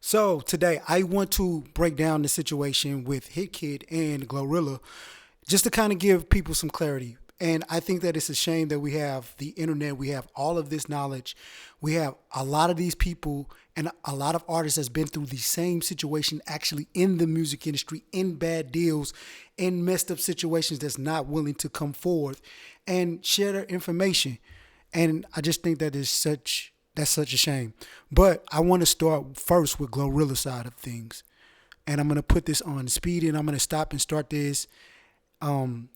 So today I want to break down the situation with Hitkidd and Glorilla just to kind of give people some clarity. And I think that it's a shame that we have the internet, we have all of this knowledge, we have a lot of these people and a lot of artists that's been through the same situation actually in the music industry, in bad deals, in messed up situations that's not willing to come forward and share their information. And I just think that is such a shame. But I want to start first with Glorilla's side of things. And I'm gonna put this on speed and I'm gonna stop and start this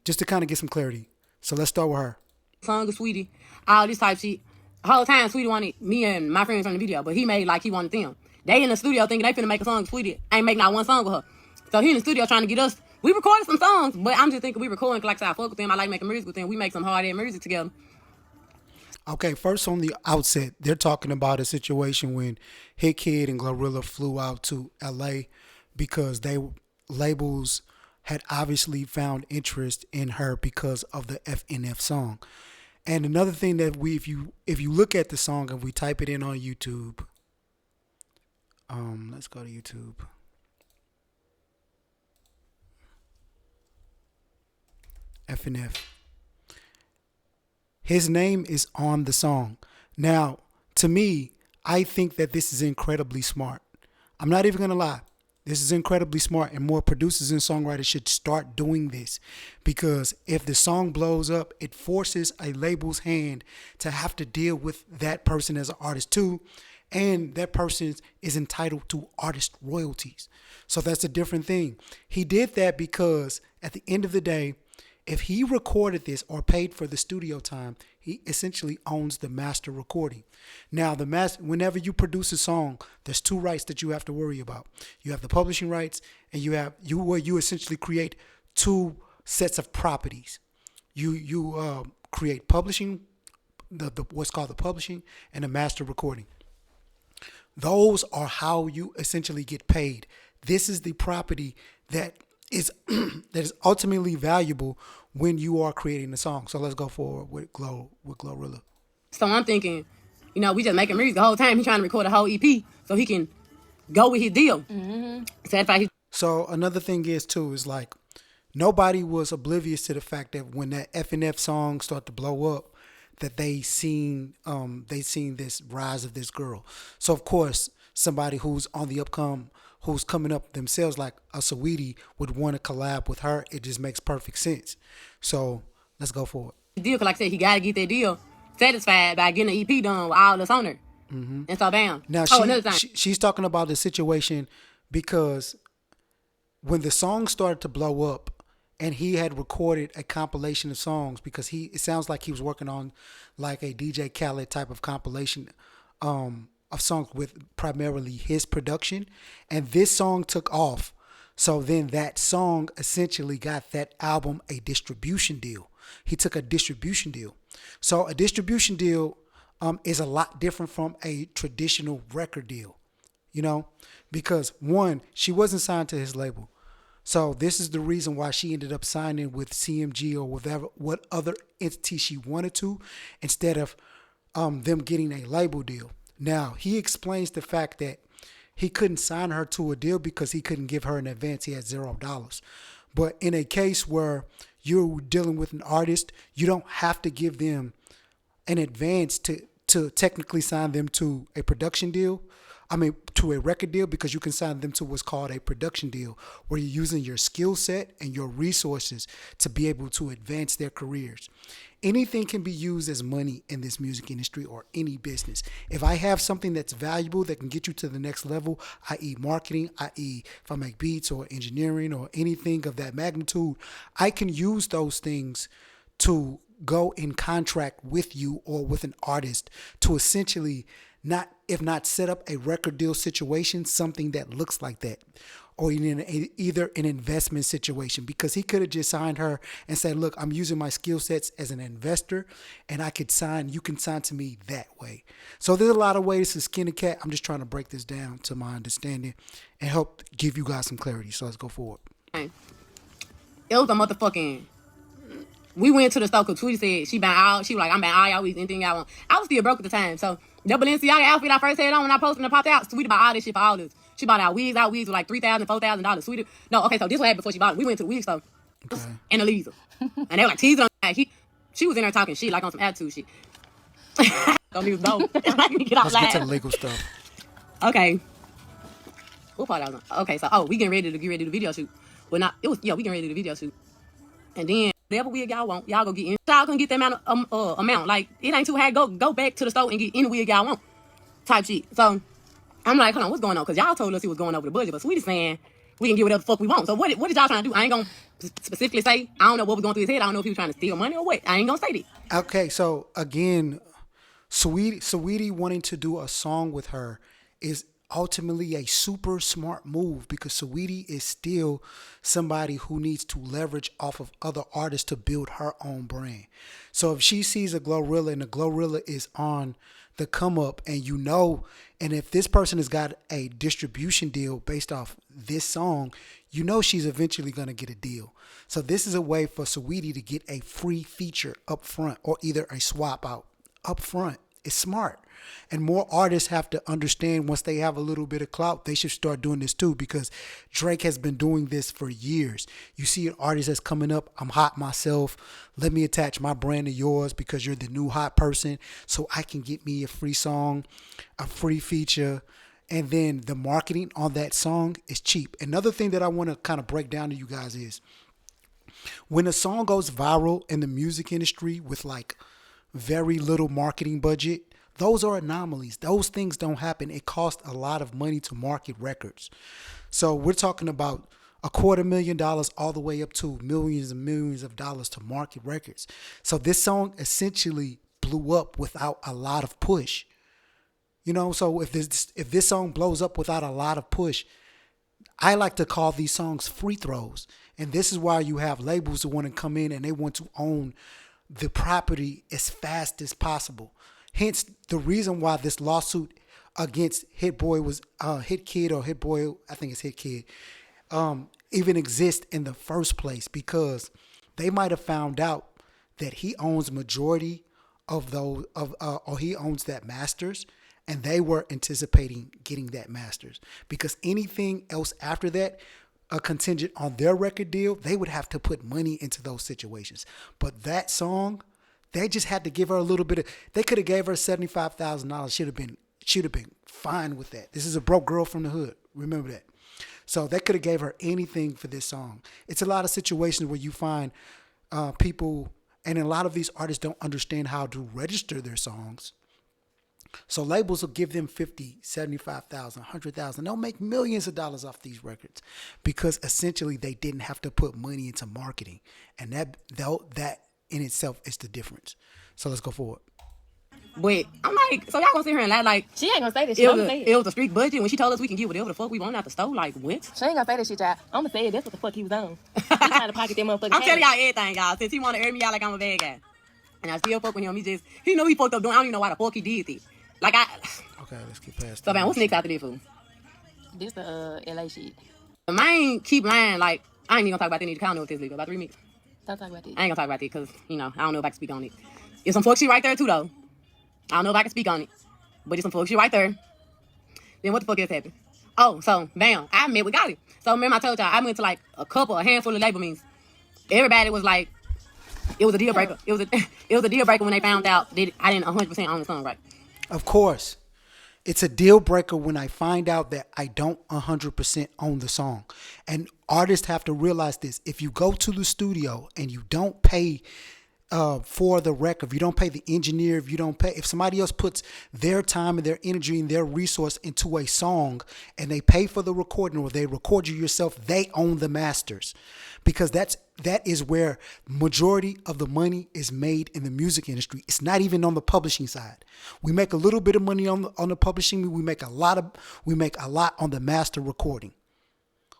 just to kind of get some clarity. So let's start with her. Song of Sweetie, all this type shit. The whole time Sweetie wanted me and my friends from the video, but he made like he wanted them. They in the studio thinking they finna make a song with Sweetie. Ain't make not one song with her. So he in the studio trying to get us. We recorded some songs, but I'm just thinking we recording 'cause like I said, I fuck with them. I like making music with them. We make some hard ass music together. Okay, first on the outset, they're talking about a situation when Hitkidd and Glorilla flew out to LA because they labels had obviously found interest in her because of the FNF song. And another thing that if you look at the song and we type it in on YouTube, let's go to YouTube. FNF. His name is on the song. Now, to me, I think that this is incredibly smart. I'm not even going to lie. This is incredibly smart, and more producers and songwriters should start doing this because if the song blows up, it forces a label's hand to have to deal with that person as an artist too, and that person is entitled to artist royalties. So that's a different thing. He did that because at the end of the day, if he recorded this or paid for the studio time, he essentially owns the master recording. Now, whenever you produce a song, there's two rights that you have to worry about. You have the publishing rights, and you essentially create two sets of properties. You create publishing, the what's called the publishing, and the master recording. Those are how you essentially get paid. This is the property that is that is ultimately valuable when you are creating a song. So let's go forward with Glorilla. So I'm thinking, we just making music the whole time. He trying to record a whole EP so he can go with his deal. So another thing is like nobody was oblivious to the fact that when that FNF song started to blow up, that they seen this rise of this girl. So of course somebody who's on the upcome, who's coming up themselves like a Saweetie would want to collab with her. It just makes perfect sense. So let's go for it. Deal, cause like I said, he gotta get that deal satisfied by getting an EP done with all that's on there. And so bam. Now she's talking about the situation because when the song started to blow up and he had recorded a compilation of songs because it sounds like he was working on like a DJ Khaled type of compilation of songs with primarily his production, and this song took off. So then that song essentially got that album a distribution deal. He took a distribution deal. So a distribution deal is a lot different from a traditional record deal, because one, she wasn't signed to his label. So this is the reason why she ended up signing with CMG or what other entity she wanted to, instead of them getting a label deal. Now, he explains the fact that he couldn't sign her to a deal because he couldn't give her an advance. He had $0. But in a case where you're dealing with an artist, you don't have to give them an advance to technically sign them to a production deal. To a record deal, because you can sign them to what's called a production deal, where you're using your skill set and your resources to be able to advance their careers. Anything can be used as money in this music industry or any business. If I have something that's valuable that can get you to the next level, i.e. marketing, i.e. if I make beats or engineering or anything of that magnitude, I can use those things to go in contract with you or with an artist to essentially not set up a record deal situation, something that looks like that, or either an investment situation, because he could have just signed her and said, look, I'm using my skill sets as an investor and you can sign to me that way. So there's a lot of ways to skin a cat. I'm just trying to break this down to my understanding and help give you guys some clarity. So let's go forward. It was a motherfucking. We went to the store because Tweety said she was like, I'm buying all y'all weeks, anything y'all want. I was still broke at the time. So the Balenciaga outfit I first had on when I posted and popped out, Tweety bought all this shit for all this. She bought our wigs. Our wigs were like $3,000, $4,000. Sweetie. No, okay, so this was happened before she bought it. We went to the wig store and Elisa. And they were like teasing on she was in there talking shit, like on some attitude shit. Don't even know. Let's get to the legal stuff. Okay. What part I was on? Okay, so we getting ready to the video shoot. Well, not it was we getting ready to do the video shoot. And then whatever wig y'all want, y'all go get in. Y'all can get that amount. Like it ain't too hard. Go back to the store and get any wig y'all want. Type shit. So I'm like, hold on, what's going on? Because y'all told us it was going over the budget, but Sweetie saying we can get whatever the fuck we want. So what did y'all trying to do? I ain't gonna specifically say. I don't know what was going through his head. I don't know if he was trying to steal money or what. I ain't gonna say that. Okay, so again, Sweetie wanting to do a song with her is ultimately a super smart move because Sweetie is still somebody who needs to leverage off of other artists to build her own brand. So if she sees a Glorilla and the Glorilla is on the come up and if this person has got a distribution deal based off this song, she's eventually going to get a deal. So this is a way for Sweetie to get a free feature up front or either a swap out up front. It's smart. And more artists have to understand once they have a little bit of clout, they should start doing this too because Drake has been doing this for years. You see an artist that's coming up, I'm hot myself. Let me attach my brand to yours because you're the new hot person so I can get me a free song, a free feature. And then the marketing on that song is cheap. Another thing that I want to kind of break down to you guys is when a song goes viral in the music industry with like very little marketing budget, those are anomalies. Those things don't happen. It costs a lot of money to market records. So we're talking about $250,000 all the way up to millions and millions of dollars to market records. So this song essentially blew up without a lot of push. So if this song blows up without a lot of push, I like to call these songs free throws. And this is why you have labels that want to come in and they want to own the property as fast as possible. Hence the reason why this lawsuit against Hitboy, I think it's Hitkidd, even exists in the first place because they might have found out that he owns majority of those or he owns that masters, and they were anticipating getting that masters because anything else after that, a contingent on their record deal, they would have to put money into those situations. But that song, they just had to give her a little bit of. They could have gave her $75,000. She'd have been fine with that. This is a broke girl from the hood. Remember that. So they could have gave her anything for this song. It's a lot of situations where you find people, and a lot of these artists don't understand how to register their songs. So labels will give them $50,000, $75,000, $100,000. They'll make millions of dollars off these records because essentially they didn't have to put money into marketing, and that in itself is the difference. So let's go forward. But I'm like, so y'all gonna sit here and lie like she ain't gonna say this shit. It was a strict budget when she told us we can get whatever the fuck we want out the store. Like what? She ain't gonna say this shit, y'all. I'm gonna say that's what the fuck he was on. He trying to pocket that motherfucker. I'm telling y'all everything, y'all. Since he wanna air me out like I'm a bad guy, and I still fuck with him. He know he fucked up doing. I don't even know why the fuck he did it. Like Okay, let's get past. So man, what's next after this fool? This the LA shit. The man keep lying. Like I ain't even gonna talk about that. I don't know what this legal about 3 minutes. Don't talk about this. I ain't gonna talk about it because I don't know if I can speak on it. There's some fuck shit right there too though. I don't know if I can speak on it, but there's some fuck shit right there. Then what the fuck else happened? Oh, so bam, I met with Gotti. So remember I told y'all I went to like a handful of label meetings. Everybody was like, it was a deal breaker. It was a deal breaker when they found out that I didn't 100% own the song right. Of course. It's a deal breaker when I find out that I don't 100% own the song. And artists have to realize this. If you go to the studio and you don't pay for the record, if you don't pay the engineer, if somebody else puts their time and their energy and their resource into a song and they pay for the recording or they record you yourself, they own the masters. Because that is where majority of the money is made in the music industry. It's not even on the publishing side. We make a little bit of money on the publishing. We make a lot on the master recording.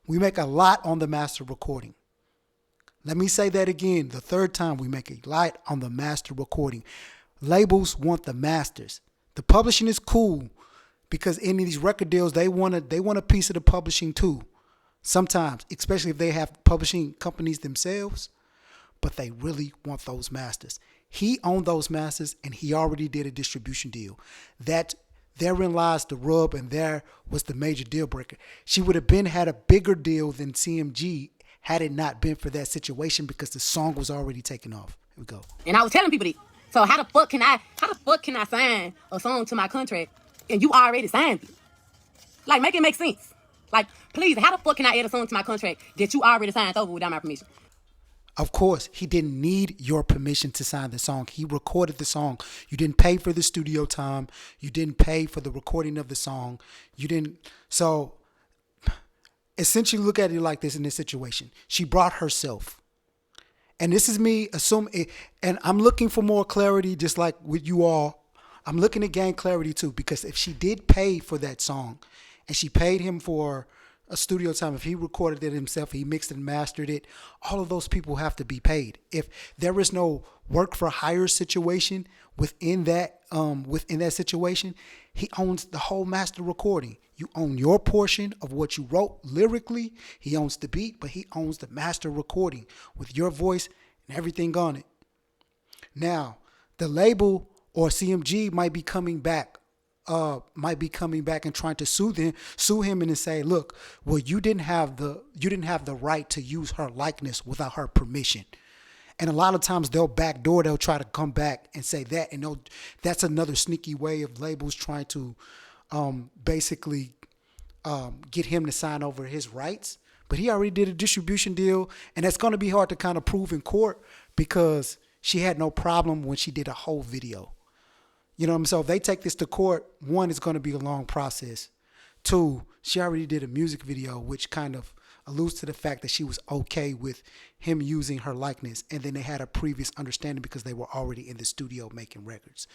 We make a lot on the master recording. Let me say that again. The third time, we make a lot on the master recording. Labels want the masters. The publishing is cool because in these record deals, they want a piece of the publishing too. Sometimes, especially if they have publishing companies themselves, but they really want those masters. He owned those masters and he already did a distribution deal. That Therein lies the rub, and there was the major deal breaker. She would have had a bigger deal than CMG had it not been for that situation because the song was already taken off. Here we go. And I was telling people that. So how the fuck can I sign a song to my contract and you already signed it? Like, make it make sense. Like, please, how the fuck can I add a song to my contract that you already signed over without my permission? Of course, he didn't need your permission to sign the song. He recorded the song. You didn't pay for the studio time. You didn't pay for the recording of the song. You didn't. So, essentially, look at it like this in this situation. She brought herself. And this is me assuming, and I'm looking for more clarity, just like with you all. I'm looking to gain clarity too, because if she did pay for that song, and she paid him for a studio time, if he recorded it himself, he mixed and mastered it, all of those people have to be paid. If there is no work for hire situation within that situation, he owns the whole master recording. You own your portion of what you wrote lyrically. He owns the beat, but he owns the master recording with your voice and everything on it. Now, the label or CMG might be coming back and trying to sue him and say, look, well, you didn't have the right to use her likeness without her permission. And a lot of times they'll try to come back and say that, and that's another sneaky way of labels trying to basically get him to sign over his rights. But he already did a distribution deal, and that's going to be hard to kind of prove in court because she had no problem when she did a whole video. You know what I mean? So if they take this to court, one, it's going to be a long process. Two, she already did a music video, which kind of alludes to the fact that she was okay with him using her likeness. And then they had a previous understanding because they were already in the studio making records.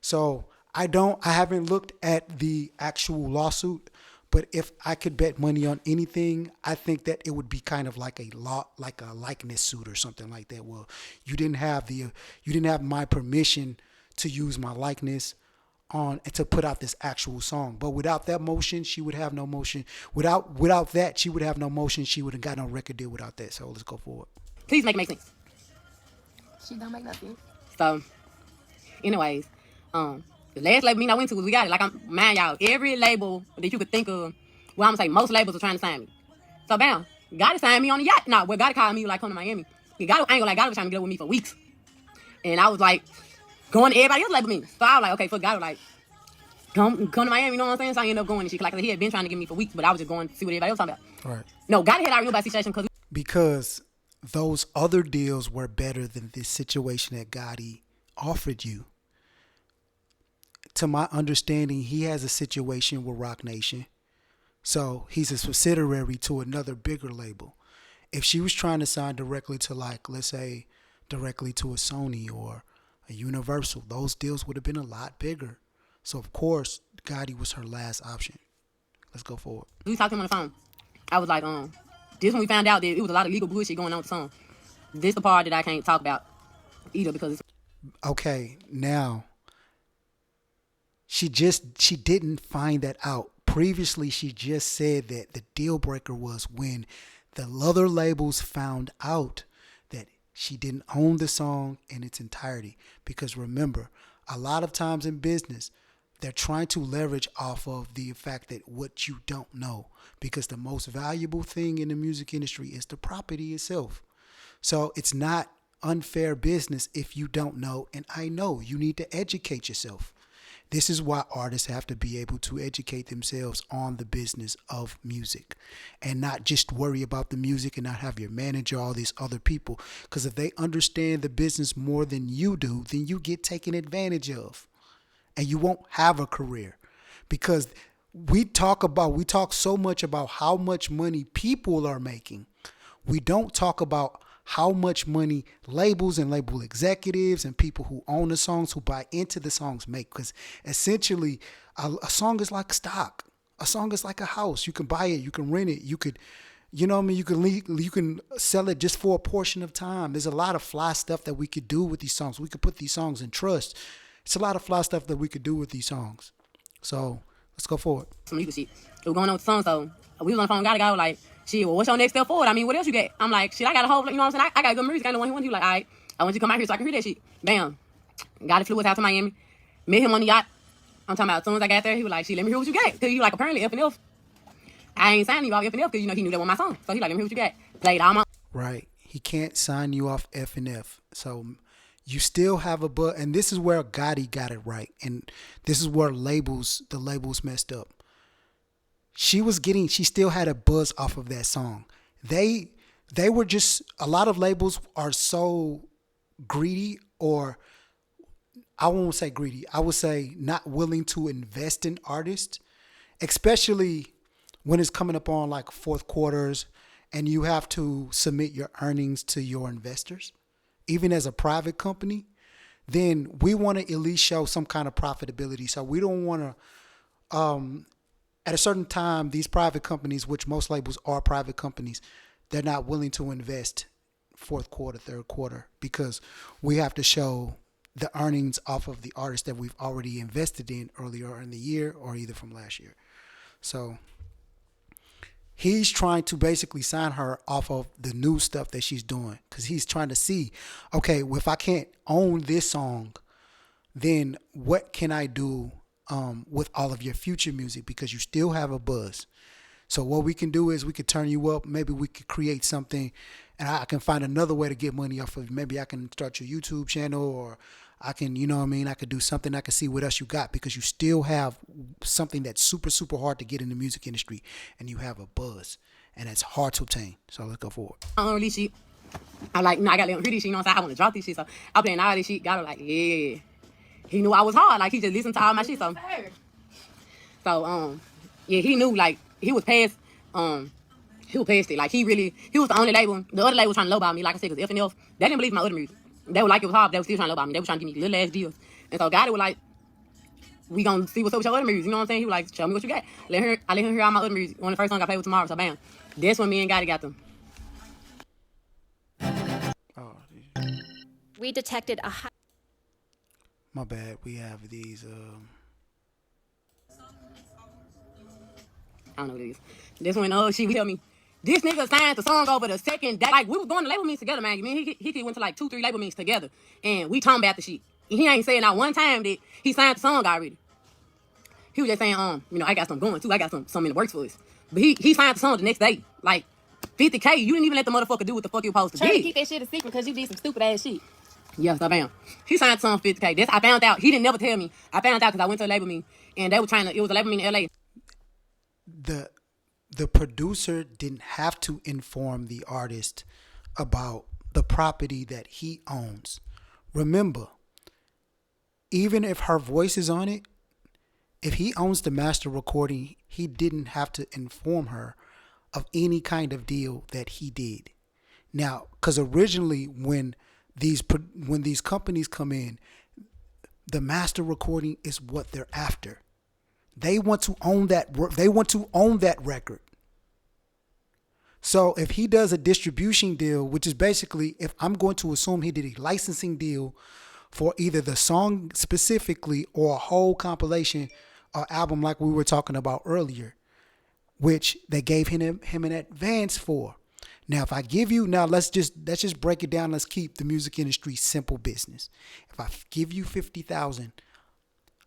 So I haven't looked at the actual lawsuit, but if I could bet money on anything, I think that it would be kind of like a likeness suit or something like that. Well, you didn't have my permission to use my likeness on and to put out this actual song. But without that motion, she would have no motion. Without that, she would have no motion. She would have got no record deal without that. So let's go forward. Please make sense. She don't make no sense. So, anyways, the last label meeting I went to, we got it. Like, man, y'all, every label that you could think of, well, I'm gonna say most labels are trying to sign me. So, bam, Gotti signed me on the yacht. Well, Gotti called me, like, come to Miami. Gotti was trying to get up with me for weeks. And I was like, going to everybody else label meetings. So I was like, okay, fuck God, like, come to Miami, you know what I'm saying? So I ended up going and shit. Like, he had been trying to get me for weeks, but I was just going to see what everybody else talking about. Right. No, Gotti had already knew about the situation because those other deals were better than this situation that Gotti offered you. To my understanding, he has a situation with Roc Nation. So he's a subsidiary to another bigger label. If she was trying to sign directly to, like, let's say, directly to a Sony or a Universal, those deals would have been a lot bigger. So, of course, Gotti was her last option. Let's go forward. We talked to him on the phone. I was like, this when we found out that it was a lot of legal bullshit going on with the song. This the part that I can't talk about either because it's... Okay, now, she didn't find that out. Previously, she just said that the deal breaker was when the other labels found out that she didn't own the song in its entirety. Because remember, a lot of times in business, they're trying to leverage off of the fact that what you don't know. Because the most valuable thing in the music industry is the property itself. So it's not unfair business if you don't know. And I know you need to educate yourself. This is why artists have to be able to educate themselves on the business of music and not just worry about the music and not have your manager, all these other people. Because if they understand the business more than you do, then you get taken advantage of and you won't have a career. Because we talk so much about how much money people are making. We don't talk about how much money labels and label executives and people who own the songs, who buy into the songs make. Because essentially a song is like stock. A song is like a house. You can buy it, you can rent it, you could, you know what I mean? You can sell it just for a portion of time. There's a lot of fly stuff that we could do with these songs. We could put these songs in trust. It's a lot of fly stuff that we could do with these songs. So let's go forward. Some legal shit. It was going on with the song, so we was on the phone, gotta go, like, shit, well, what's your next step forward? I mean, what else you got? I'm like, shit, I got a whole, you know what I'm saying? I got good music. I know one he wants. He was like, all right, I want you to come out here so I can hear that shit. Bam. Gotti flew us out to Miami. Met him on the yacht. I'm talking about as soon as I got there, he was like, "She let me hear what you got." Cause you like apparently F&F. I ain't signing you off F&F because he knew that was my song. So he like, "Let me hear what you got." Played all my. Right. He can't sign you off F&F. So you still have a buzz, and this is where Gotti got it right, and this is where the labels messed up. She still had a buzz off of that song. They were just, a lot of labels are so greedy, or I won't say greedy, I would say not willing to invest in artists, especially when it's coming up on like fourth quarters and you have to submit your earnings to your investors, even as a private company. Then we want to at least show some kind of profitability. So we don't want to, at a certain time, these private companies, which most labels are private companies, they're not willing to invest fourth quarter, third quarter, because we have to show the earnings off of the artists that we've already invested in earlier in the year or either from last year. So he's trying to basically sign her off of the new stuff that she's doing, because he's trying to see, okay, well, if I can't own this song, then what can I do with all of your future music, because you still have a buzz. So what we can do is we could turn you up. Maybe we could create something, and I can find another way to get money off of you. Maybe I can start your YouTube channel, or I can, you know what I mean, I could do something. I can see what else you got, because you still have something that's super, super hard to get in the music industry, and you have a buzz, and it's hard to obtain. So let's go forward. Release shit. I'm like, no, I gotta let him hear this shit. You know what I'm saying? I want to drop this shit. So I'm playing all this shit. Got like, yeah. He knew I was hard. Like, he just listened to all my shit. So, yeah, he knew, like, he was past it. Like, he was the only label. The other label was trying to lowball me, like I said, because F&F, they didn't believe my other music. They were like, it was hard, but they were still trying to lowball me. They were trying to give me little ass deals. And so Gotti was like, we gonna see what's up with your other music. You know what I'm saying? He was like, show me what you got. I let him hear all my other music. One of the first songs I played with Tomorrow. So bam. That's when me and Gotti got them. We detected a high. My bad. We have these. I don't know what it is. This when she tell me, this nigga signed the song over the second day. Like, we was going to label meetings together, man. Me and he went to like 2-3 label meetings together, and we talking about the shit. And he ain't saying not one time that he signed the song already. He was just saying, you know, I got something going too. I got something in the works for us. But he signed the song the next day. Like, 50K. You didn't even let the motherfucker do what the fuck you supposed to Trying do. to keep that shit a secret because you did some stupid ass shit. Yeah, so bam. He signed the song 50K. This I found out. He didn't never tell me. I found out because I went to a label meeting, and they were trying to. It was a label meeting in LA. The producer didn't have to inform the artist about the property that he owns. Remember, even if her voice is on it, if he owns the master recording, he didn't have to inform her of any kind of deal that he did. Now, because originally when these companies come in, the master recording is what they're after. They want to own that. They want to own that record. So if he does a distribution deal, which is basically, if I'm going to assume he did a licensing deal for either the song specifically or a whole compilation or album like we were talking about earlier, which they gave him an advance for. Now, if I give you, let's just break it down. Let's keep the music industry simple business. If I give you $50,000,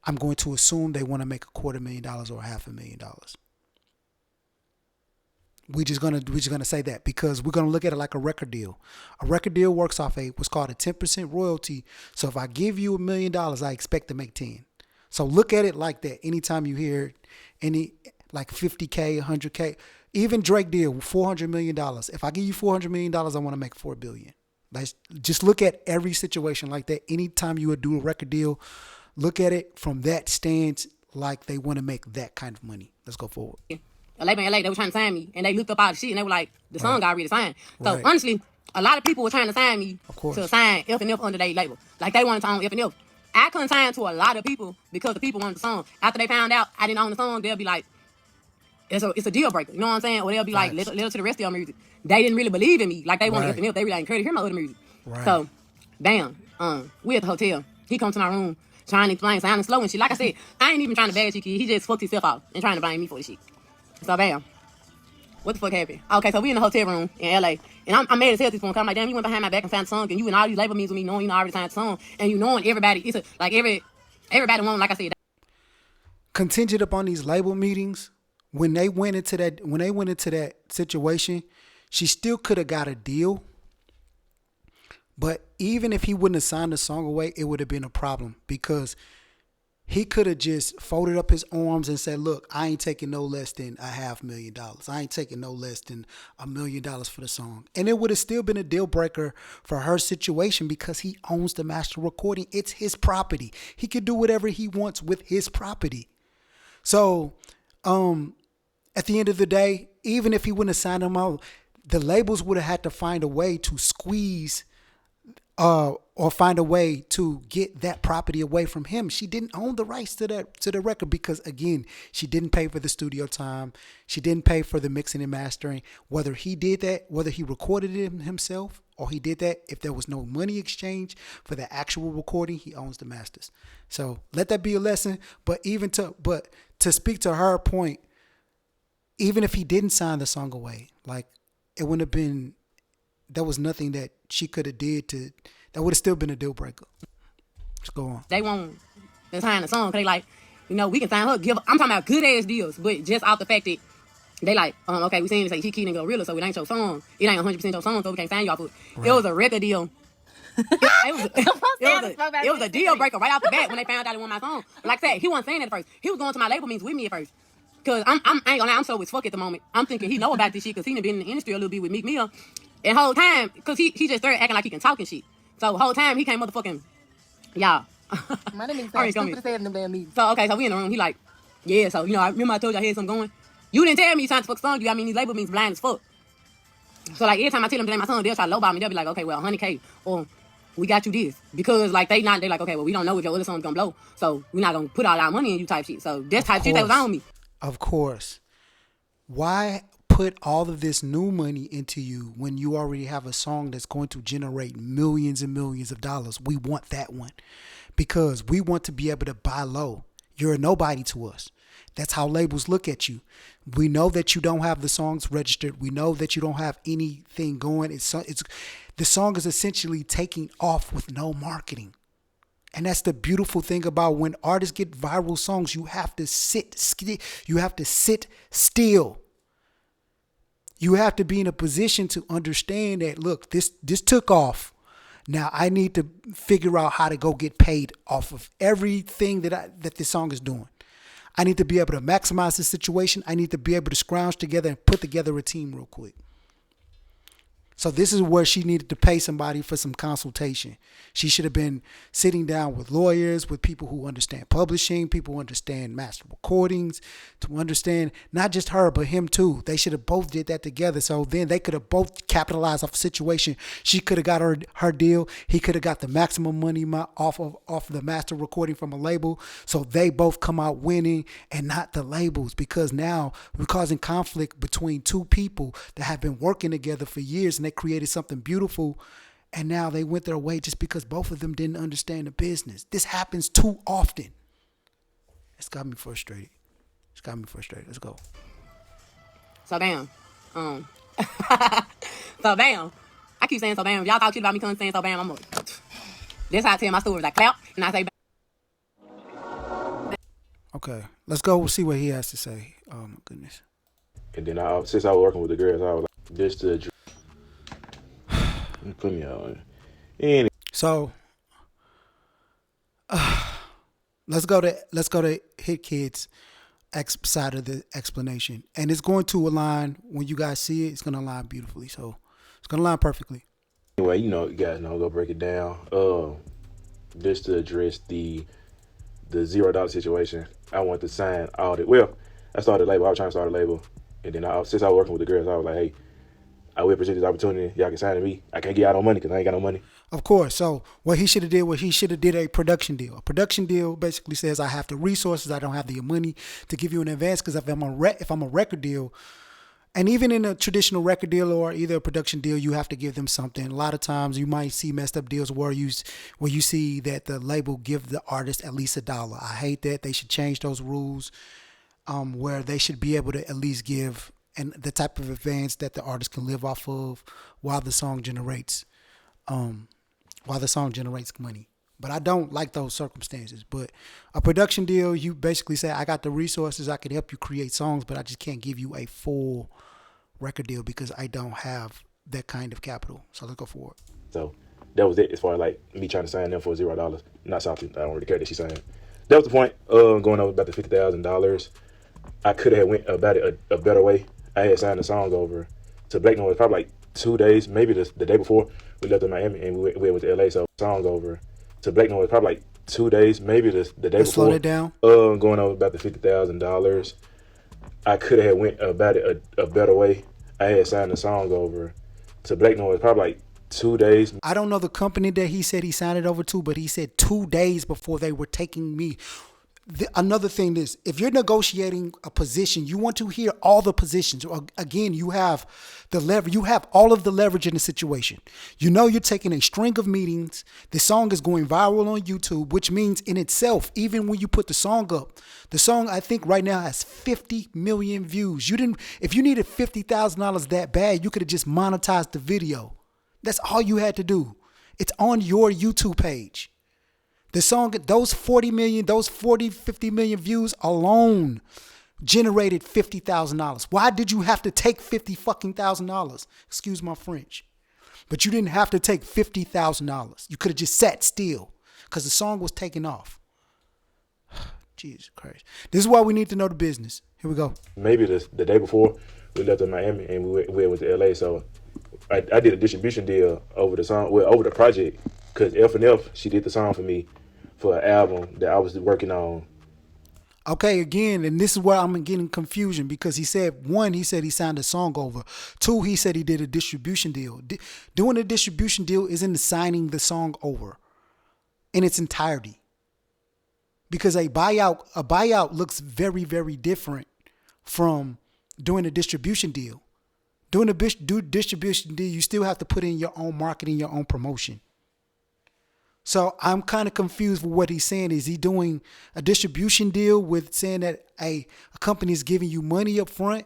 I'm going to assume they want to make $250,000 or $500,000. We're just gonna say that because we're gonna look at it like a record deal. A record deal works off what's called a 10% royalty. So if I give you $1 million, I expect to make 10. So look at it like that. Anytime you hear any like 50K, 100K, even Drake deal, $400 million. If I give you $400 million, I want to make $4 billion. Let's just look at every situation like that. Anytime you would do a record deal, look at it from that stance, like they want to make that kind of money. Let's go forward. A label in LA, they were trying to sign me, and they looked up all the shit, and they were like, the song got already signed. So honestly, a lot of people were trying to sign me to sign F&F under their label. Like, they wanted to own F&F. I couldn't sign to a lot of people because the people wanted the song. After they found out I didn't own the song, they'll be like, it's a deal breaker. You know what I'm saying? Or they'll be like, little to the rest of your music. They didn't really believe in me. Like, they wanted F&F. They really encouraged to hear my other music. So, bam. We at the hotel. He come to my room trying to explain, sounding slow and shit. Like I said, I ain't even trying to bag you, kid. He just fucked himself out and trying to blame me for the shit. So, bam. What the fuck happened? Okay, so we in the hotel room in LA. And I'm mad as hell at this point. I'm like, damn, you went behind my back and signed the song. And you and all these label meetings with me knowing you know I already signed the song. And you knowing everybody, everybody won, like I said. contingent upon these label meetings, when they went into that situation, she still could have got a deal. But even if he wouldn't have signed the song away, it would have been a problem because he could have just folded up his arms and said, look, I ain't taking no less than $500,000. I ain't taking no less than $1,000,000 for the song. And it would have still been a deal breaker for her situation because he owns the master recording. It's his property. He could do whatever he wants with his property. So at the end of the day, even if he wouldn't have signed them out, the labels would have had to find a way to squeeze or find a way to get that property away from him. She didn't own the rights to the record because, again, she didn't pay for the studio time. She didn't pay for the mixing and mastering. Whether he did that, whether he recorded it himself or he did that, if there was no money exchange for the actual recording, he owns the masters. So let that be a lesson. But to speak to her point, even if he didn't sign the song away, like it wouldn't have been. There was nothing that she could have did that would have still been a deal breaker. Let's go on. They won't sign the song because they like, we can sign her. I'm talking about good ass deals, but just off the fact that they like, okay, we seen this like Hitkidd and Glorilla, so it ain't your song. It ain't 100% your song, so we can't sign y'all for it. Right. It was a record deal. It was a deal breaker right off the bat when they found out it wasn't my song. Like I said, he wasn't saying that at first. He was going to my label meetings with me at first. Cause I ain't gonna lie, I'm so as fuck at the moment. I'm thinking he know about this shit because he done been in the industry a little bit with Meek Mill. And the whole time, cause he just started acting like he can talk and shit. So the whole time he came motherfucking, y'all. My name is stupid to say in the damn meeting. So okay, so we in the room. He like, yeah. So I remember I told you I had something going. You didn't tell me you signed the fuck song. I mean these label means blind as fuck. So like every time I tell them to name my song, they'll try to lowball me. They'll be like, okay, well 100K or we got you this because like they like, okay, well we don't know if your other song's gonna blow, so we're not gonna put all our money in you type shit. So that's type shit that was on me. Of course. Why put all of this new money into you when you already have a song that's going to generate millions and millions of dollars? We want that one because we want to be able to buy low. You're a nobody to us. That's how labels look at you. We know that you don't have the songs registered. We know that you don't have anything going. The song is essentially taking off with no marketing. And that's the beautiful thing about when artists get viral songs, you have to sit still. You have to be in a position to understand that, look, this took off. Now I need to figure out how to go get paid off of everything that this song is doing. I need to be able to maximize the situation. I need to be able to scrounge together and put together a team real quick. So this is where she needed to pay somebody for some consultation. She should have been sitting down with lawyers, with people who understand publishing, people who understand master recordings, to understand not just her, but him too. They should have both did that together. So then they could have both capitalized off the situation. She could have got her deal. He could have got the maximum money off the master recording from a label. So they both come out winning and not the labels, because now we're causing conflict between two people that have been working together for years and they created something beautiful, and now they went their way just because both of them didn't understand the business. This happens too often. It's got me frustrated. Let's go. So bam. So bam. I keep saying so bam. If y'all talk shit about me coming saying so bam, I'm like, that's how I tell my stories. I clap and I say bam. Okay, let's go see what he has to say. Oh my goodness. And then since I was working with the girls, I was like, this to put me on. So let's go to Hitkidd's side of the explanation, and it's going to align when you guys see it. It's going to align beautifully, so it's going to align perfectly. Anyway, you guys know, go break it down. Just to address the $0 situation, I want to sign all that. Well, I started a label. I was trying to start a label, and then since I was working with the girls, I was like, hey, I will present this opportunity. Y'all can sign to me. I can't get out no money because I ain't got no money. Of course. So what he should have did was he should have did a production deal. A production deal basically says I have the resources. I don't have the money to give you an advance, because if I'm a record deal, and even in a traditional record deal or either a production deal, you have to give them something. A lot of times you might see messed up deals where you see that the label give the artist at least $1. I hate that. They should change those rules where they should be able to at least give and the type of advance that the artist can live off of while the song generates money. But I don't like those circumstances. But a production deal, you basically say, I got the resources, I can help you create songs, but I just can't give you a full record deal because I don't have that kind of capital. So let's go forward. So that was it as far as like me trying to sign them for $0. Not something I don't really care that she signed. That was the point. Going over about the $50,000. I could have went about it a better way. I had signed the song over to Black Noise probably like 2 days, maybe the day before we left in Miami and we went to LA. So song over to Black Noise probably like 2 days, maybe the day Let's before. slow it down. Going over about the $50,000. I could have went about it a better way. I had signed the song over to Black Noise probably like 2 days. I don't know the company that he said he signed it over to, but he said 2 days before they were taking me. Another thing is, if you're negotiating a position, you want to hear all the positions. Again, you have the leverage. You have all of the leverage in the situation. You know you're taking a string of meetings. The song is going viral on YouTube, which means in itself, even when you put the song up, the song I think right now has 50 million views. If you needed $50,000 that bad, you could have just monetized the video. That's all you had to do. It's on your YouTube page. The song, those 50 million views alone generated $50,000. Why did you have to take $50,000? Excuse my French. But you didn't have to take $50,000. You could have just sat still because the song was taking off. Jesus Christ. This is why we need to know the business. Here we go. Maybe the day before we left in Miami and we went to LA. So I did a distribution deal over the song, over the project, because F&F, she did the song for me for an album that I was working on. Okay, again, and this is where I'm getting confusion because he said, one, he said he signed a song over. Two, he said he did a distribution deal. Doing a distribution deal isn't signing the song over in its entirety. Because a buyout looks very, very different from doing a distribution deal. Doing a distribution deal, you still have to put in your own marketing, your own promotion. So I'm kind of confused with what he's saying. Is he doing a distribution deal with saying that a company is giving you money up front?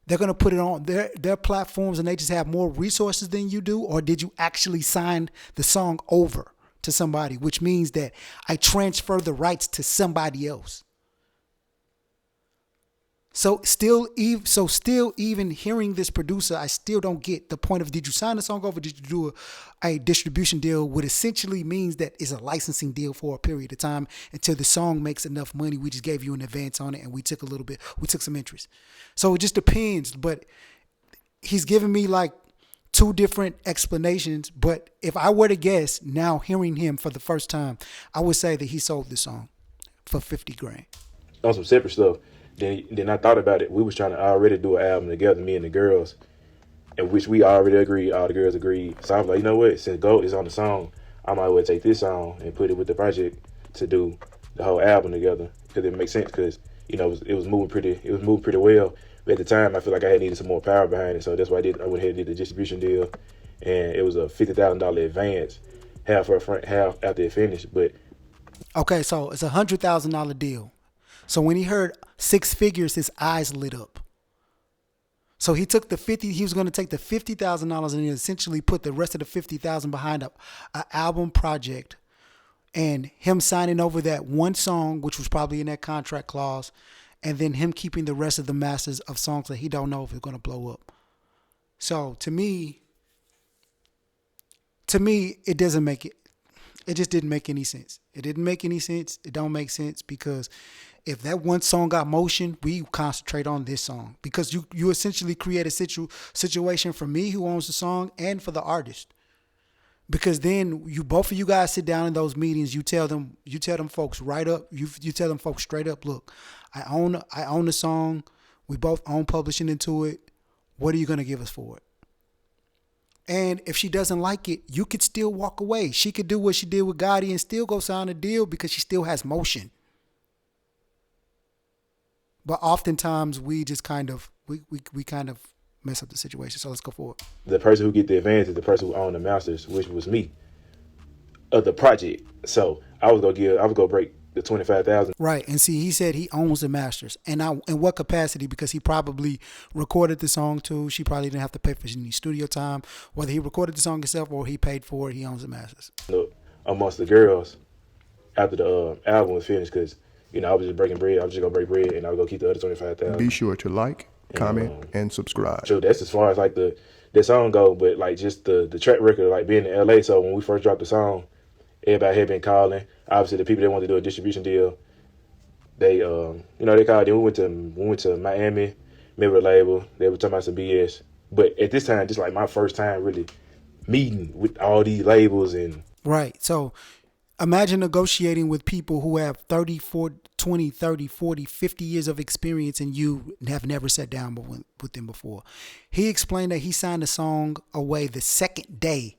They're going to put it on their platforms and they just have more resources than you do? Or did you actually sign the song over to somebody, which means that I transfer the rights to somebody else? So still even hearing this producer, I still don't get the point of, did you sign the song over? Did you do a distribution deal? What essentially means that is a licensing deal for a period of time until the song makes enough money. We just gave you an advance on it and we took some interest. So it just depends. But he's giving me like two different explanations. But if I were to guess now, hearing him for the first time, I would say that he sold this song for $50,000. On some separate stuff. Then I thought about it. We was trying to already do an album together, me and the girls, in which we already agreed. All the girls agreed. So I was like, you know what? Since Goat is on the song, I might well take this song and put it with the project to do the whole album together, because it makes sense. Because it was moving pretty well. But at the time, I feel like I had needed some more power behind it. So that's why I went ahead and did the distribution deal, and it was a $50,000 advance, half up front, half after it finished. But okay, so it's $100,000 deal. So when he heard 6 figures, his eyes lit up. So he took he was going to take the $50,000 and essentially put the rest of the $50,000 behind an album project, and him signing over that one song, which was probably in that contract clause, and then him keeping the rest of the masters of songs that he don't know if it's going to blow up. So to me, it doesn't make it. It just didn't make any sense. It didn't make any sense. It don't make sense because if that one song got motion, we concentrate on this song, because you essentially create a situation for me who owns the song and for the artist. Because then both of you guys sit down in those meetings. You tell them folks right up. You tell them folks straight up. Look, I own the song. We both own publishing into it. What are you gonna give us for it? And if she doesn't like it, you could still walk away. She could do what she did with Gotti and still go sign a deal because she still has motion. But oftentimes we just kind of mess up the situation. So let's go forward. The person who get the advance is the person who owned the masters, which was me, of the project. So I was gonna break the $25,000. Right, and see, he said he owns the masters, and in what capacity? Because he probably recorded the song too. She probably didn't have to pay for any studio time. Whether he recorded the song himself or he paid for it, he owns the masters. Look, amongst the girls after the album was finished, because I was just breaking bread. I was just gonna break bread, and I was gonna keep the other 25,000. Be sure to like, comment, and subscribe. So that's as far as like the song go, but like just the track record, like being in LA. So when we first dropped the song, everybody had been calling. Obviously, the people that wanted to do a distribution deal, they they called. Then we went to Miami, met with a label. They were talking about some BS. But at this time, just like my first time really meeting with all these labels and Right. So imagine negotiating with people who have 30, 40, 20, 30, 40, 50 years of experience and you have never sat down with them before. He explained that he signed the song away the second day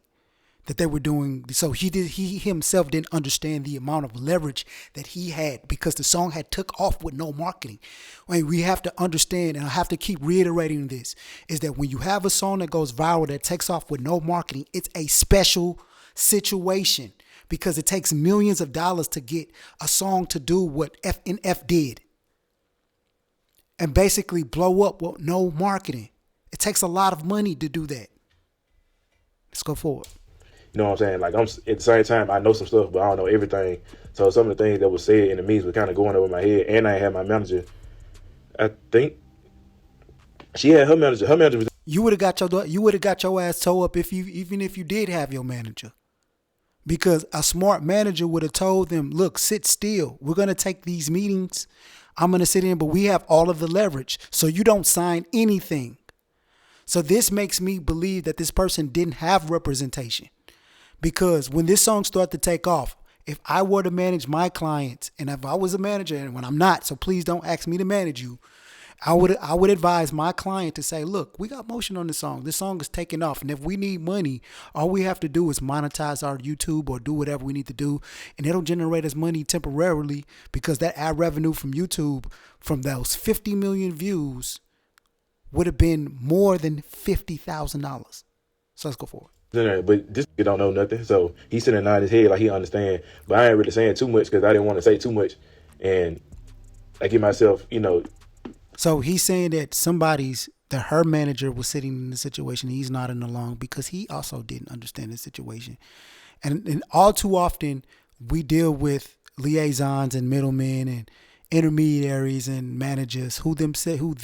that they were doing. So he himself didn't understand the amount of leverage that he had because the song had took off with no marketing. I mean, we have to understand, and I have to keep reiterating this, is that when you have a song that goes viral that takes off with no marketing, it's a special situation because it takes millions of dollars to get a song to do what FNF did and basically blow up with no marketing. It takes a lot of money to do that. Let's go forward. you know what I'm saying? Like, I'm at the same time, I know some stuff, but I don't know everything. So some of the things that was said in the meetings were kind of going over my head. And I had my manager. I think she had her manager. Her manager was. You would have got your ass toe up even if you did have your manager, because a smart manager would have told them, "Look, sit still. We're gonna take these meetings. I'm gonna sit in, but we have all of the leverage, so you don't sign anything." So this makes me believe that this person didn't have representation. Because when this song started to take off, if I were to manage my clients, and if I was a manager, and when I'm not, so please don't ask me to manage you, I would advise my client to say, look, we got motion on this song. This song is taking off. And if we need money, all we have to do is monetize our YouTube or do whatever we need to do. And it'll generate us money temporarily because that ad revenue from YouTube from those 50 million views would have been more than $50,000. So let's go forward. But this nigga don't know nothing, so he's sitting nodding his head like he understand. But I ain't really saying too much because I didn't want to say too much, and I get myself, So he's saying that her manager was sitting in the situation. He's nodding along because he also didn't understand the situation, and all too often we deal with liaisons and middlemen and intermediaries and managers who themselves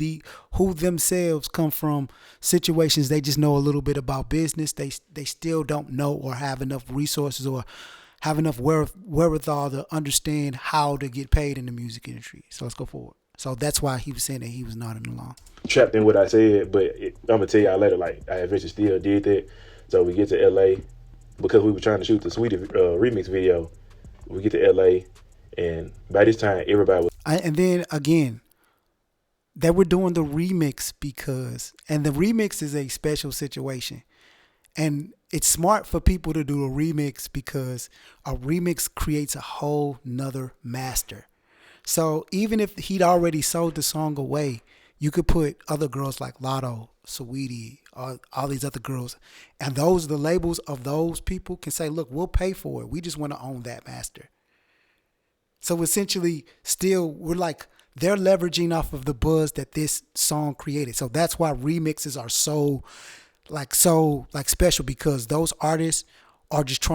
come from situations they just know a little bit about business. They still don't know or have enough resources or have enough wherewithal to understand how to get paid in the music industry. So let's go forward. So that's why he was saying that he was nodding along. Trapped in what I said, but I'm gonna tell y'all later. Like, I eventually still did that. So we get to LA because we were trying to shoot the Sweetie remix video. We get to LA, and by this time everybody was. And then again, they were doing the remix and the remix is a special situation. And it's smart for people to do a remix because a remix creates a whole nother master. So even if he'd already sold the song away, you could put other girls like Lotto, Saweetie, all these other girls. And the labels of those people can say, look, we'll pay for it. We just want to own that master. So essentially, still, they're leveraging off of the buzz that this song created. So that's why remixes are so special, because those artists are just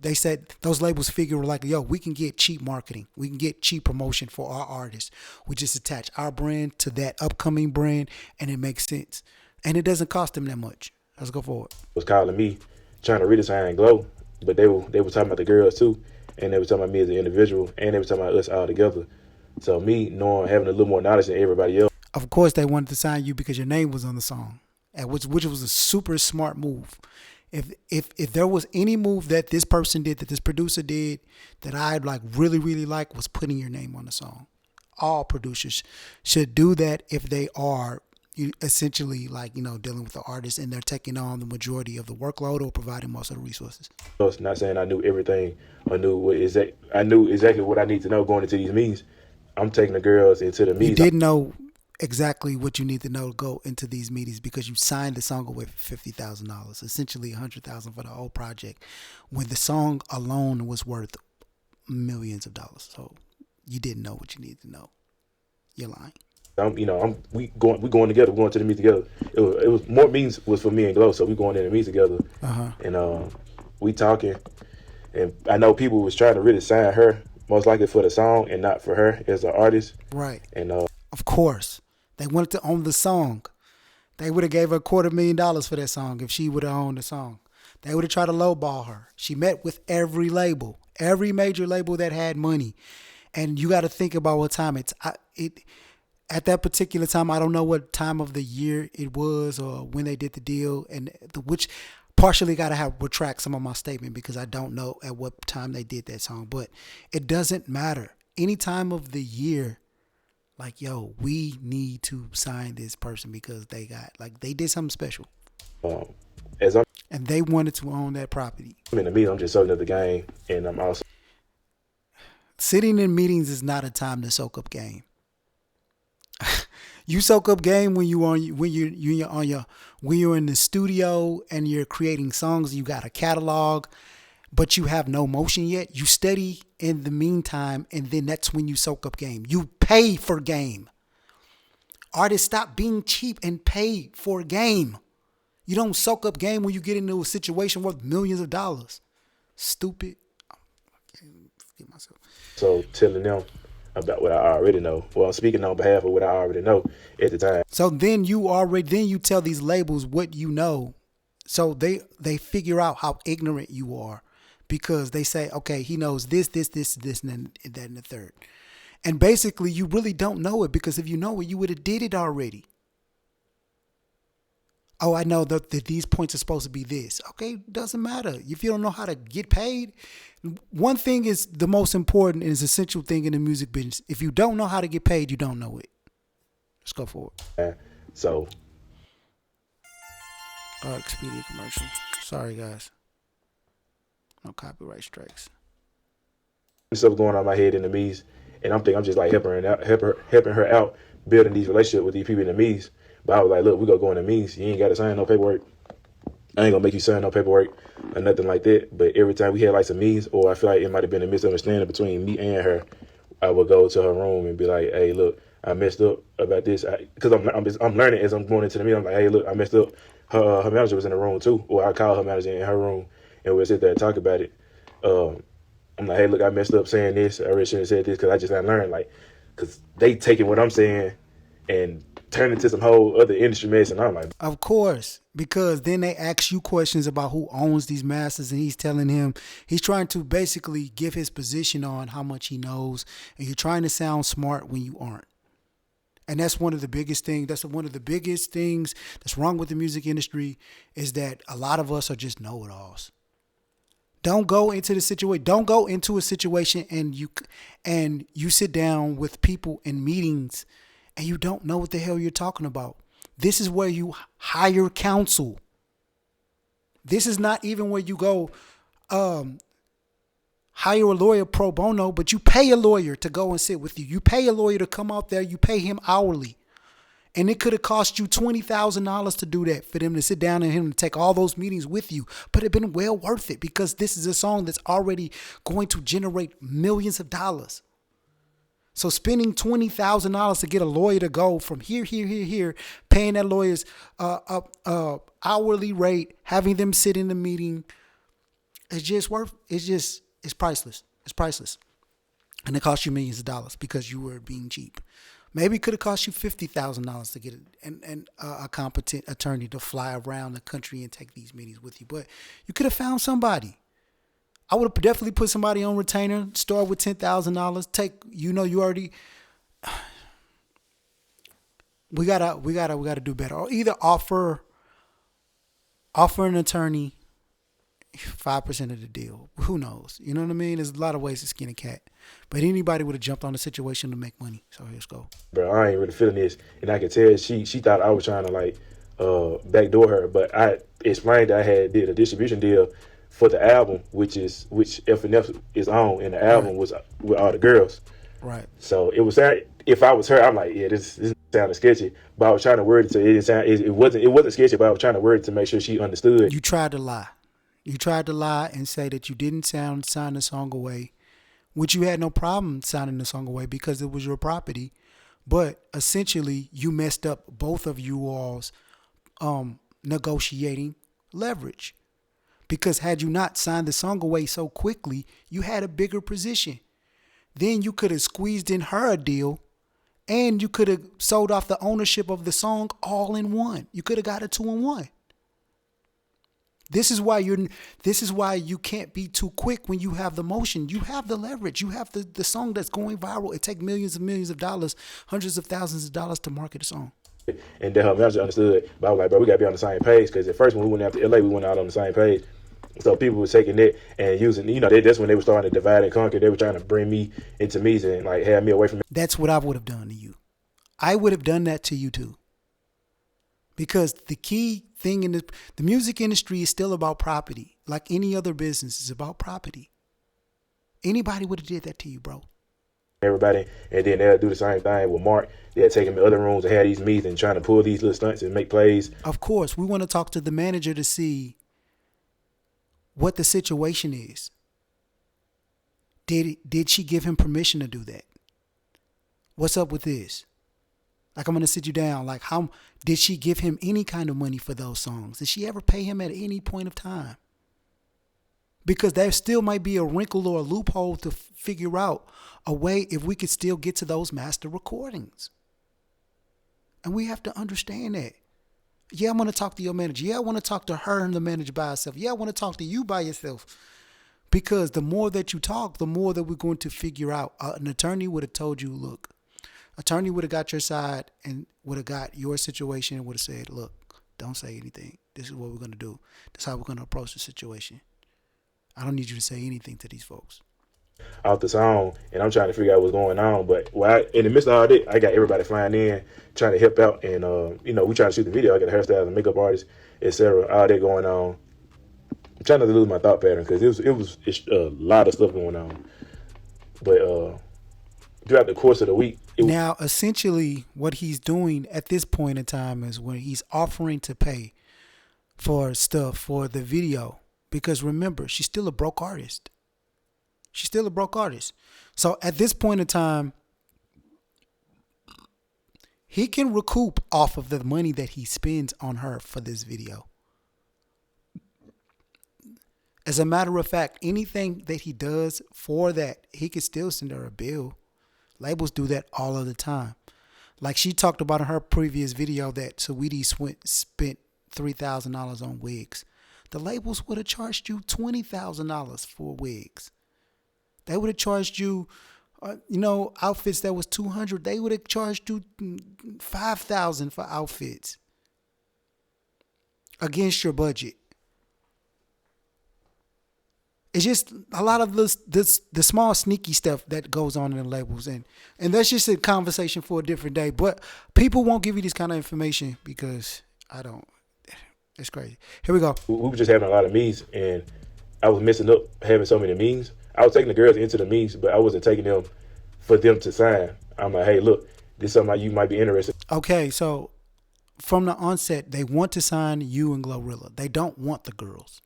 they said those labels figure like, yo, we can get cheap marketing. We can get cheap promotion for our artists. We just attach our brand to that upcoming brand and it makes sense. And it doesn't cost them that much. Let's go forward. Was calling me, trying to redesign Glow, but they were talking about the girls too. And they were talking about me as an individual, and they were talking about us all together. So me having a little more knowledge than everybody else. Of course, they wanted to sign you because your name was on the song, which was a super smart move. If there was any move that this person did, that this producer did, that I'd really, really was putting your name on the song. All producers should do that if they are essentially dealing with the artist and they're taking on the majority of the workload or providing most of the resources. So it's not saying I knew everything. I knew exactly what I need to know going into these meetings. I'm taking the girls into the meetings. You did know exactly what you need to know to go into these meetings because you signed the song away for $50,000, essentially $100,000 for the whole project, when the song alone was worth millions of dollars. So you didn't know what you needed to know. You're lying. We going together. We're going to the meet together. It was more meetings was for me and Glow, so we going in the meet together. Uh-huh. And we talking, And I know people was trying to really sign her, most likely for the song and not for her as an artist. Right. And Of course. They wanted to own the song. They would have gave her $250,000 for that song if she would have owned the song. They would have tried to lowball her. She met with every label, every major label that had money. And you got to think about what time at that particular time. I don't know what time of the year it was or when they did the deal, and which partially got to have retract some of my statement because I don't know at what time they did that song. But it doesn't matter. Any time of the year, like, yo, we need to sign this person because they did something special. as I'm And they wanted to own that property. in the meeting, I'm just soaking up the game, and I'm also Sitting in meetings is not a time to soak up game. You soak up game when you're in the studio and you're creating songs. You got a catalog, but you have no motion yet. You study in the meantime, and then that's when you soak up game. You pay for game. Artists, stop being cheap and pay for game. You don't soak up game when you get into a situation worth millions of dollars. Stupid. I can't forget myself. so telling them about what I already know. Well, I'm speaking on behalf of what I already know at the time. So then you tell these labels what you know. So they figure out how ignorant you are because they say, okay, he knows this, and that, and the third. And basically you really don't know it because if you know it, you would have did it already. Oh, I know that these points are supposed to be this. Okay, doesn't matter. If you don't know how to get paid, one thing is the most important and is essential thing in the music business. If you don't know how to get paid, you don't know it. Let's go forward. So Expedia commercial. Sorry, guys. No copyright strikes. stuff going on in my head in the Mies, and I'm thinking I'm just like helping her out, building these relationships with these people in the Mies. But I was like, look, we gonna go in the Mies. You ain't got to sign no paperwork. I ain't gonna make you sign no paperwork or nothing like that. But every time we had like some Mies, or I feel like it might have been a misunderstanding between me and her, I would go to her room and be like, hey, look, I messed up about this. Because I'm learning as I'm going into the meeting. I'm like, hey, look, I messed up. Her manager was in the room too. Or I called her manager in her room and we'll sit there and talk about it. I'm like, hey, look, I messed up saying this. I really shouldn't have said this because I just not learned. Like, because they taking what I'm saying and turn into some whole other industry mess. And I'm like, Of course, because then they ask you questions about who owns these masters, and he's telling him, he's trying to basically give his position on how much he knows, and you're trying to sound smart when you aren't. And that's one of the biggest things. That's one of the biggest things that's wrong with the music industry is that a lot of us are just know-it-alls. Don't go into the situation. Don't go into a situation and you sit down with people in meetings and you don't know what the hell you're talking about. This is where you hire counsel. This is not even where you go hire a lawyer pro bono, but you pay a lawyer to go and sit with you. You pay a lawyer to come out there. You pay him hourly. And it could have cost you $20,000 to do that, for them to sit down and him to take all those meetings with you. But it'd been well worth it because this is a song that's already going to generate millions of dollars. So spending $20,000 to get a lawyer to go from here, paying that lawyer's hourly rate, having them sit in the meeting, it's priceless. It's priceless. And it cost you millions of dollars because you were being cheap. Maybe it could have cost you $50,000 to get a competent attorney to fly around the country and take these meetings with you. But you could have found somebody. I would have definitely put somebody on retainer. Start with $10,000. You already. We gotta do better. Or either offer an attorney 5% of the deal. Who knows? You know what I mean? There's a lot of ways to skin a cat. But anybody would have jumped on the situation to make money. So let's go. bro, I ain't really feeling this. And I could tell she thought I was trying to like backdoor her. But I explained that I did a distribution deal for the album, which F&F is on, and the album was with all the girls. Right. So it was, if I was her, I'm like, yeah, this sounded sketchy. But I was trying to word it so it wasn't sketchy, but I was trying to word it to make sure she understood. You tried to lie. You tried to lie and say that you didn't sign the song away, which you had no problem signing the song away because it was your property. But essentially, you messed up both of you all's negotiating leverage. Because had you not signed the song away so quickly, you had a bigger position. Then you could have squeezed in her a deal, and you could have sold off the ownership of the song all in one. You could have got a 2-in-1. This is why you can't be too quick when you have the motion. You have the leverage. You have the song that's going viral. It takes millions and millions of dollars, hundreds of thousands of dollars to market a song. And that her manager understood. But I was like, bro, we gotta be on the same page. Because at first when we went out to LA, we went out on the same page. So people were taking it and using, that's when they were starting to divide and conquer. They were trying to bring me into me and like have me away from me. That's what I would have done to you. I would have done that to you too. Because the key thing in the music industry is still about property. Like any other business, it's about property. Anybody would have did that to you, bro. Everybody, and then they'll do the same thing with Mark. They'll take him to other rooms and have these meetings and trying to pull these little stunts and make plays. Of course, we want to talk to the manager to see what the situation is. Did she give him permission to do that? What's up with this? Like, I'm going to sit you down. Like, how did she give him any kind of money for those songs? Did she ever pay him at any point of time? Because there still might be a wrinkle or a loophole to figure out a way if we could still get to those master recordings. And we have to understand that. Yeah, I want to talk to your manager. Yeah, I want to talk to her and the manager by herself. Yeah, I want to talk to you by yourself. Because the more that you talk, the more that we're going to figure out. An attorney would have told you, look, attorney would have got your side and would have got your situation and would have said, look, don't say anything. This is what we're going to do. This is how we're going to approach the situation. I don't need you to say anything to these folks. Off the song, and I'm trying to figure out what's going on. But in the midst of all that, I got everybody flying in, trying to help out, and we trying to shoot the video. I got a hairstylist and makeup artist, etc. All that going on. I'm trying not to lose my thought pattern because it's a lot of stuff going on. But throughout the course of the week, now essentially what he's doing at this point in time is when he's offering to pay for stuff for the video. Because remember, she's still a broke artist. She's still a broke artist. So at this point in time, he can recoup off of the money that he spends on her for this video. As a matter of fact, anything that he does for that, he could still send her a bill. Labels do that all of the time. Like she talked about in her previous video that Saweetie spent $3,000 on wigs. The labels would have charged you $20,000 for wigs. They would have charged you, outfits that was $200. They would have charged you $5,000 for outfits against your budget. It's just a lot of the small sneaky stuff that goes on in the labels, and that's just a conversation for a different day. But people won't give you this kind of information because I don't. It's crazy. Here we go. We were just having a lot of meetings, and I was messing up having so many meetings. I was taking the girls into the meetings, but I wasn't taking them for them to sign. I'm like, hey, look, this is something you might be interested. Okay, so from the onset, they want to sign you and Glorilla. They don't want the girls,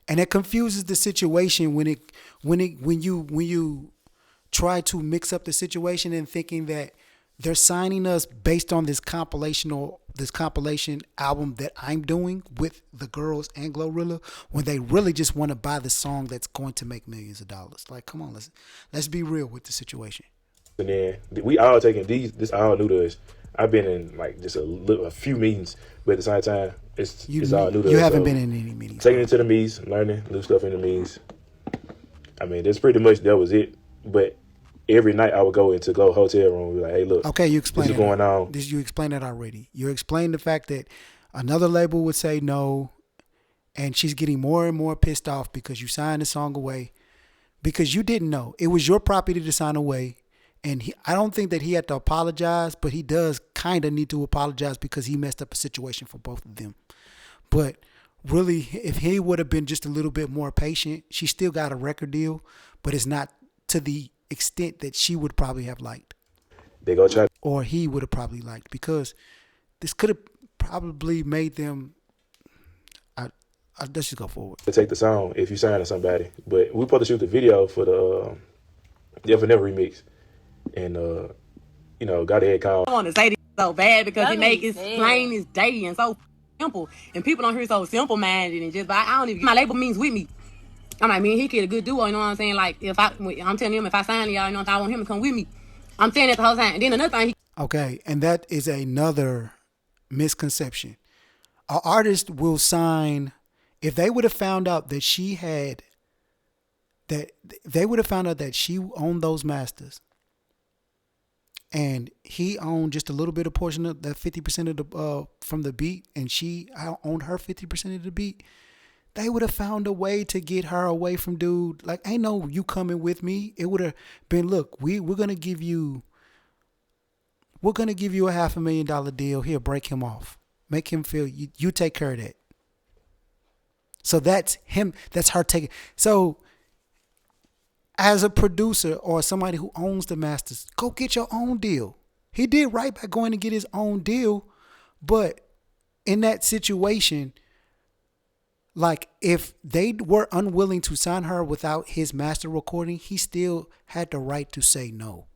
and it confuses the situation when you try to mix up the situation and thinking that they're signing us based on this compilation album that I'm doing with the girls and Glorilla, when they really just want to buy the song that's going to make millions of dollars. Like, come on, let's be real with the situation. And then we all taking this all new to us. I've been in like just a few meetings, but at the same time, it's all new to us. You haven't been in any meetings. Taking it to the meetings, learning new stuff in the meetings. I mean, that's pretty much that was it. But every night I would go into Glow hotel room and be like, hey, look, okay, you explained this is going on. You explained it already. You explained the fact that another label would say no, and she's getting more and more pissed off because you signed the song away because you didn't know. It was your property to sign away, and I don't think that he had to apologize, but he does kind of need to apologize because he messed up a situation for both of them. But really, if he would have been just a little bit more patient, she still got a record deal, but it's not to the extent that she would probably have liked. They go try, or he would have probably liked, because this could have probably made them. Let's just go forward. To take the song if you sign to somebody, but we supposed to shoot the video for the Never Never remix, and got a head call. I want to say this so bad because Let it me make it say plain as day and so simple, and people on here so simple minded and just, but I don't even. My label means with me. I'm like, me and Hitkidd a good duo. You know what I'm saying? Like, I'm telling him if I sign y'all, you know, if I want him to come with me, I'm saying that the whole time. And then another thing, Okay, and that is another misconception. An artist will sign if they would have found out that she had that they would have found out that she owned those masters and he owned just a little bit of portion of that 50% of the from the beat and she owned her 50% of the beat. They would have found a way to get her away from dude. Like, ain't no you coming with me. It would have been, look, we're gonna give you a $500,000 deal. Here, break him off. Make him feel you take care of that. So that's him. That's her taking. So as a producer or somebody who owns the masters, go get your own deal. He did right by going to get his own deal. But in that situation, like if they were unwilling to sign her without his master recording, he still had the right to say no.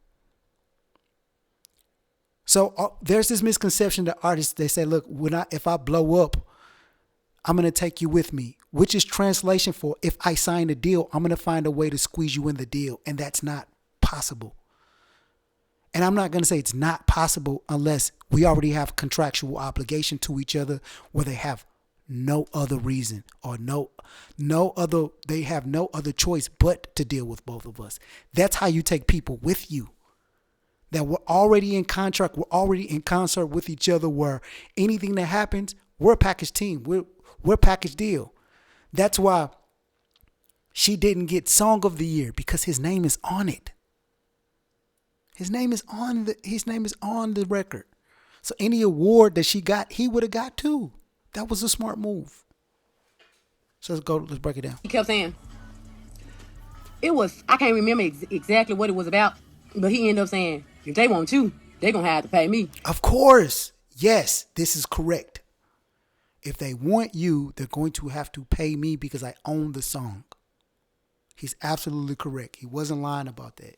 So there's this misconception that artists, they say, look, if I blow up, I'm going to take you with me, which is translation for if I sign a deal, I'm going to find a way to squeeze you in the deal. And that's not possible. And I'm not going to say it's not possible unless we already have contractual obligation to each other where they have no other reason or they have no other choice but to deal with both of us. That's how you take people with you. That we're already in contract, we're already in concert with each other where anything that happens, we're a package team. We're a package deal. That's why she didn't get Song of the Year because his name is on it. His name is on the record. So any award that she got, he would have got too. That was a smart move. So let's break it down. he kept saying, I can't remember exactly what it was about, but he ended up saying, if they want you, they're going to have to pay me. Of course. Yes, this is correct. If they want you, they're going to have to pay me because I own the song. He's absolutely correct. He wasn't lying about that.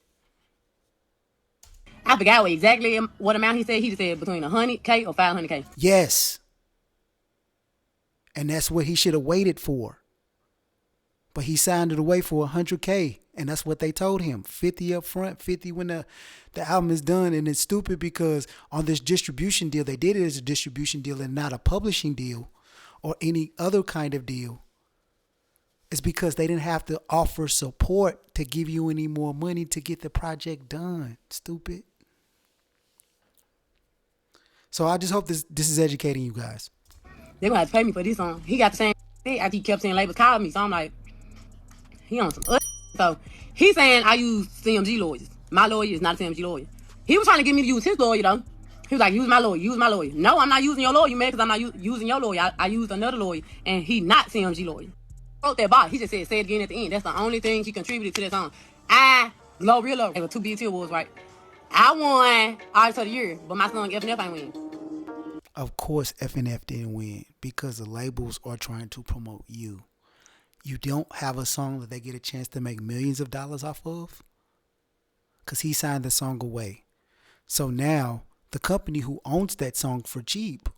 I forgot exactly what amount he said. He said between $100K or $500K. Yes. And that's what he should have waited for. But he signed it away for $100K. And that's what they told him. 50 up front, 50 when the album is done. And it's stupid because on this distribution deal, they did it as a distribution deal and not a publishing deal or any other kind of deal. It's because they didn't have to offer support to give you any more money to get the project done. Stupid. So I just hope this is educating you guys. They're going to have to pay me for this song. He got the same thing after he kept saying labels called me. So I'm like, he on some So he's saying I use CMG lawyers. My lawyer is not a CMG lawyer. He was trying to get me to use his lawyer though. He was like, use my lawyer. No, I'm not using your lawyer, man, because I'm not using your lawyer. I used another lawyer, and he not CMG lawyer. Wrote that bar. He just said, say it again at the end. That's the only thing he contributed to that song. Glorilla, there were 2 BET awards, right? I won Artist of the Year, but my song FNF ain't win. Of course, FNF didn't win because the labels are trying to promote you. You don't have a song that they get a chance to make millions of dollars off of because he signed the song away. So now the company who owns that song for cheap,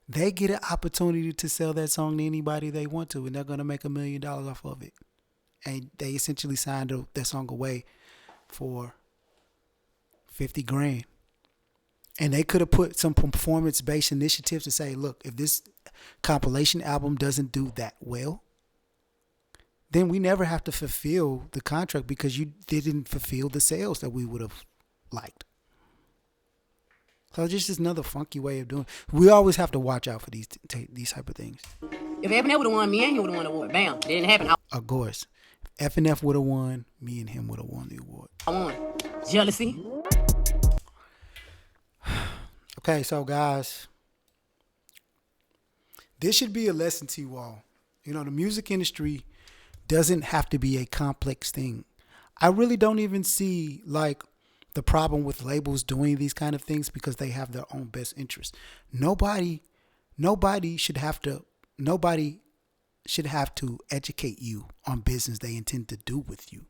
they get an opportunity to sell that song to anybody they want to, and they're going to make $1 million off of it. And they essentially signed that song away for $50,000. And they could have put some performance-based initiatives to say, look, if this compilation album doesn't do that well, then we never have to fulfill the contract because you didn't fulfill the sales that we would have liked. So just another funky way of doing it. We always have to watch out for these type of things. If FNF would have won, me and him would have won the award. Bam. It didn't happen. Of course. If FNF would have won, me and him would have won the award. I won. Jealousy. Okay, so guys, this should be a lesson to you all. You know, the music industry doesn't have to be a complex thing. I really don't even see like the problem with labels doing these kind of things because they have their own best interest. Nobody should have to educate you on business they intend to do with you.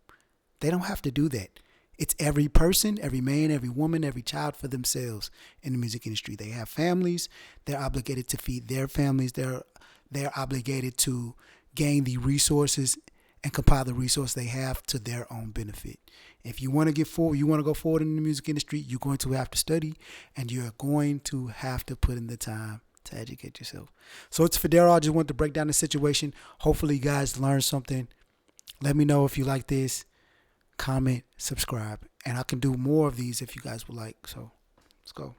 They don't have to do that. It's every person, every man, every woman, every child for themselves in the music industry. They have families. They're obligated to feed their families. They're obligated to gain the resources and compile the resource they have to their own benefit. If you want to get forward, you want to go forward in the music industry, you're going to have to study, and you're going to have to put in the time to educate yourself. So it's Fedarro. I just wanted to break down the situation. Hopefully you guys learned something. Let me know if you like this. Comment, subscribe, and I can do more of these if you guys would like. So let's go.